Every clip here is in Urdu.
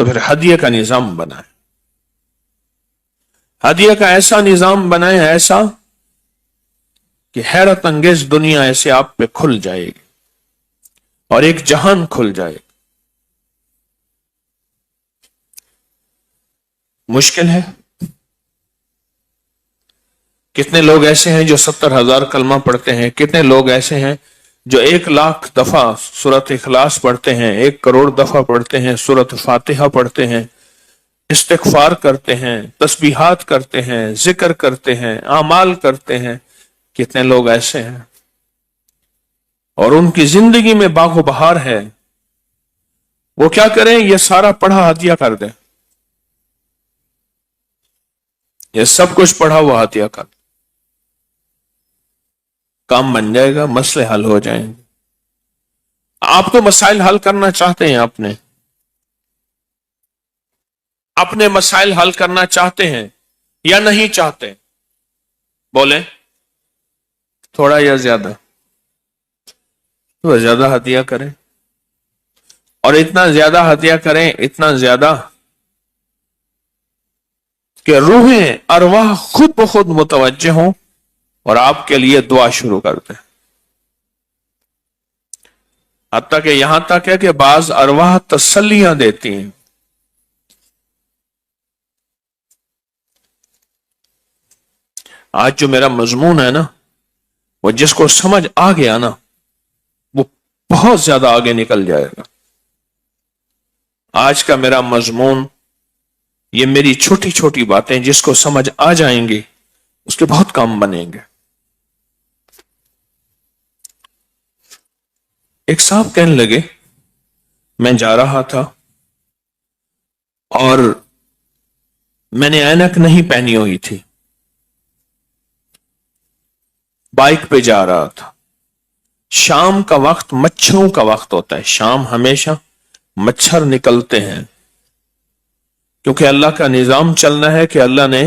تو پھر ہدیے کا نظام بنائیں، ہدیے کا ایسا نظام بنائیں، ایسا کہ حیرت انگیز دنیا ایسے آپ پہ کھل جائے گی اور ایک جہان کھل جائے گا۔ مشکل ہے؟ کتنے لوگ ایسے ہیں جو 70,000 کلمہ پڑھتے ہیں، کتنے لوگ ایسے ہیں جو 1,00,000 دفعہ سورۃ اخلاص پڑھتے ہیں، 1,000,000 دفعہ پڑھتے ہیں، سورۃ فاتحہ پڑھتے ہیں، استغفار کرتے ہیں، تسبیحات کرتے ہیں، ذکر کرتے ہیں، اعمال کرتے ہیں۔ کتنے لوگ ایسے ہیں اور ان کی زندگی میں باغ و بہار ہے، وہ کیا کریں؟ یہ سارا پڑھا ہدیہ کر دیں، یہ سب کچھ پڑھا ہوا ہدیہ کر دیں، کام بن جائے گا، مسئلے حل ہو جائیں گے۔ آپ تو مسائل حل کرنا چاہتے ہیں، اپنے مسائل حل کرنا چاہتے ہیں یا نہیں چاہتے؟ بولیں، تھوڑا یا زیادہ؟ تو زیادہ ہدیہ کریں، اور اتنا زیادہ ہدیہ کریں، اتنا زیادہ کہ روحیں، ارواح خود بخود متوجہ ہوں اور آپ کے لیے دعا شروع کر دیں۔ حتیٰ کہ یہاں تک ہے کہ بعض ارواح تسلیاں دیتی ہیں۔ آج جو میرا مضمون ہے نا، وہ جس کو سمجھ آ گیا نا، وہ بہت زیادہ آگے نکل جائے گا۔ آج کا میرا مضمون، یہ میری چھوٹی چھوٹی باتیں جس کو سمجھ آ جائیں گی، اس کے بہت کام بنیں گے۔ ایک صاحب کہنے لگے، میں جا رہا تھا اور میں نے اینک نہیں پہنی ہوئی تھی، بائک پہ جا رہا تھا۔ شام کا وقت مچھروں کا وقت ہوتا ہے، شام ہمیشہ مچھر نکلتے ہیں، کیونکہ اللہ کا نظام چلنا ہے کہ اللہ نے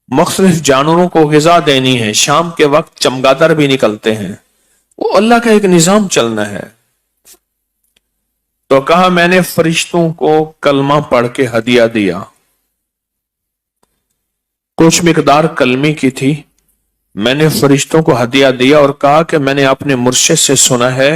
مختلف جانوروں کو غذا دینی ہے۔ شام کے وقت چمگادر بھی نکلتے ہیں، وہ اللہ کا ایک نظام چلنا ہے۔ تو کہا، میں نے فرشتوں کو کلمہ پڑھ کے ہدیہ دیا، کچھ مقدار کلمے کی تھی، میں نے فرشتوں کو ہدیہ دیا اور کہا کہ میں نے اپنے مرشد سے سنا ہے،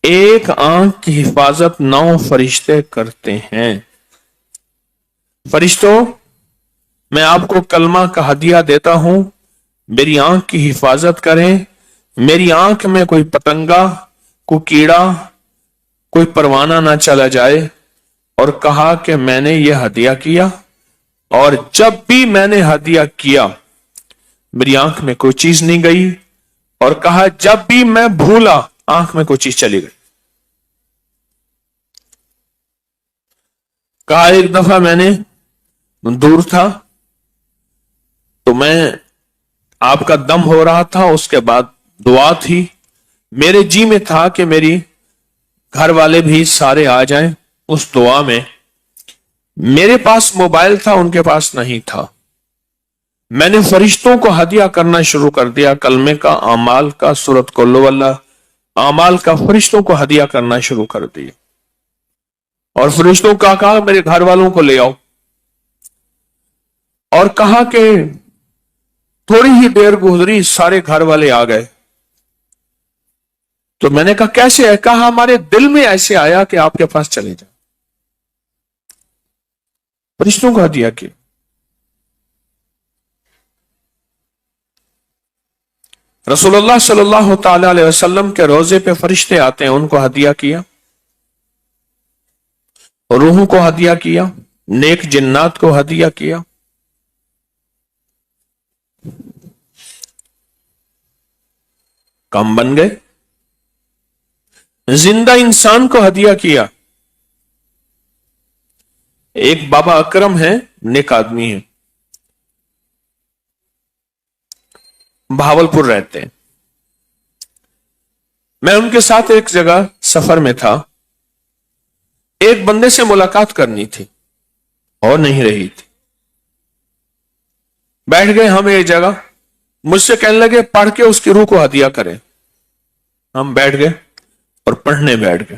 ایک آنکھ کی حفاظت 9 فرشتے کرتے ہیں۔ فرشتوں، میں آپ کو کلمہ کا ہدیہ دیتا ہوں، میری آنکھ کی حفاظت کریں، میری آنکھ میں کوئی پتنگا، کوئی کیڑا، کوئی پروانہ نہ چلا جائے۔ اور کہا کہ میں نے یہ ہدیہ کیا، اور جب بھی میں نے ہدیہ کیا میری آنکھ میں کوئی چیز نہیں گئی، اور کہا جب بھی میں بھولا آنکھ میں کوئی چیز چلی گئی۔ کہا ایک دفعہ میں نے دور تھا تو میں آپ کا دم ہو رہا تھا، اس کے بعد دعا تھی، میرے جی میں تھا کہ میری گھر والے بھی سارے آ جائیں اس دعا میں۔ میرے پاس موبائل تھا، ان کے پاس نہیں تھا، میں نے فرشتوں کو ہدیہ کرنا شروع کر دیا، کلمے کا، اعمال کا، سورۃ قل ہو اللہ، اعمال کا فرشتوں کو ہدیہ کرنا شروع کر دیا۔ اور فرشتوں کا کہا میرے گھر والوں کو لے آؤ، اور کہا کہ تھوڑی ہی دیر گزری سارے گھر والے آ گئے۔ تو میں نے کہا کیسے ہے؟ کہا ہمارے دل میں ایسے آیا کہ آپ کے پاس چلے جائیں۔ فرشتوں کو ہدیہ کیا۔ رسول اللہ صلی اللہ تعالی علیہ وسلم کے روزے پہ فرشتے آتے ہیں، ان کو ہدیہ کیا، روحوں کو ہدیہ کیا، نیک جنات کو ہدیہ کیا۔ کام بن گئے۔ زندہ انسان کو ہدیہ کیا۔ ایک بابا اکرم ہے، نیک آدمی ہے، بہاولپور رہتے ہیں۔ میں ان کے ساتھ ایک جگہ سفر میں تھا، ایک بندے سے ملاقات کرنی تھی اور نہیں رہی تھی۔ بیٹھ گئے ہم ایک جگہ، مجھ سے کہنے لگے پڑھ کے اس کی روح کو ہدیہ کریں۔ ہم بیٹھ گئے اور پڑھنے بیٹھ گئے۔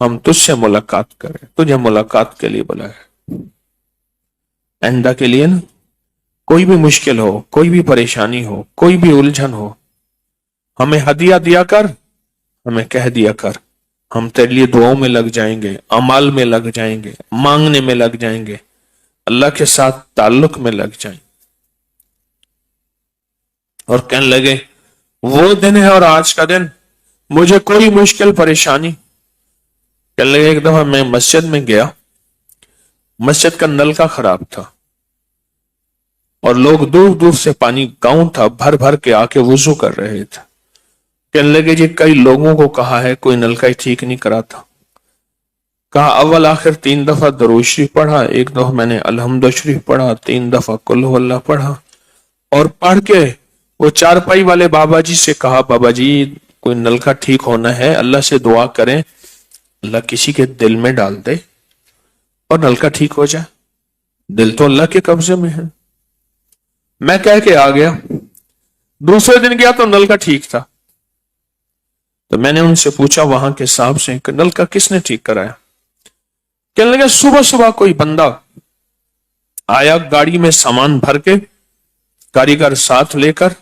ہم تجھ سے ملاقات کریں، تجھے ملاقات کے لیے بلایا۔ آئندہ کے لیے نا، کوئی بھی مشکل ہو، کوئی بھی پریشانی ہو، کوئی بھی الجھن ہو، ہمیں ہدیہ دیا کر، ہمیں کہہ دیا کر، ہم تیرے لیے دعاؤں میں لگ جائیں گے، اعمال میں لگ جائیں گے، مانگنے میں لگ جائیں گے، اللہ کے ساتھ تعلق میں لگ جائیں۔ اور کہنے لگے وہ دن ہے اور آج کا دن مجھے کوئی مشکل پریشانی۔ کہنے لگے ایک دفعہ میں مسجد میں گیا، مسجد کا نل کا خراب تھا اور لوگ دور دور سے، پانی گاؤں تھا، بھر بھر کے آ کے وضو کر رہے تھے۔ کہنے لگے جی کئی لوگوں کو کہا ہے، کوئی نل کا ہی ٹھیک نہیں کرا تھا۔ کہا اول آخر 3 دفعہ درود شریف پڑھا، 1 دفعہ میں نے الحمد شریف پڑھا، 3 دفعہ قل ہو اللہ پڑھا، اور پڑھ کے وہ چارپائی والے بابا جی سے کہا بابا جی کوئی نل کا ٹھیک ہونا ہے، اللہ سے دعا کریں اللہ کسی کے دل میں ڈال دے اور نل کا ٹھیک ہو جائے، دل تو اللہ کے قبضے میں ہے۔ میں کہہ کے آ گیا، دوسرے دن گیا تو نل کا ٹھیک تھا۔ تو میں نے ان سے پوچھا وہاں کے صاحب سے کہ نل کا کس نے ٹھیک کرایا؟ کہنے لگے صبح صبح کوئی بندہ آیا گاڑی میں سامان بھر کے، کاریگر ساتھ لے کر،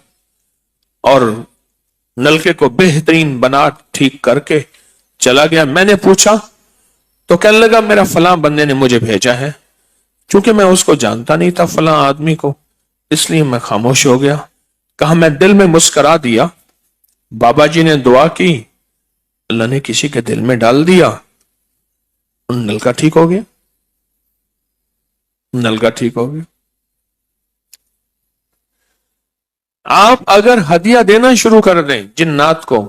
اور نلکے کو بہترین بنا ٹھیک کر کے چلا گیا۔ میں نے پوچھا تو کہنے لگا میرا فلاں بندے نے مجھے بھیجا ہے، چونکہ میں اس کو جانتا نہیں تھا فلاں آدمی کو، اس لیے میں خاموش ہو گیا۔ کہا میں دل میں مسکرا دیا، بابا جی نے دعا کی، اللہ نے کسی کے دل میں ڈال دیا، نل کا ٹھیک ہو گیا، نل کا ٹھیک ہو گیا۔ آپ اگر ہدیہ دینا شروع کر دیں جنات کو،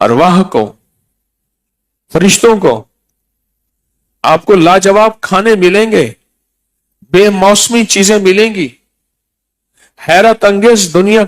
ارواح کو، فرشتوں کو، آپ کو لاجواب کھانے ملیں گے، بے موسمی چیزیں ملیں گی، حیرت انگیز دنیا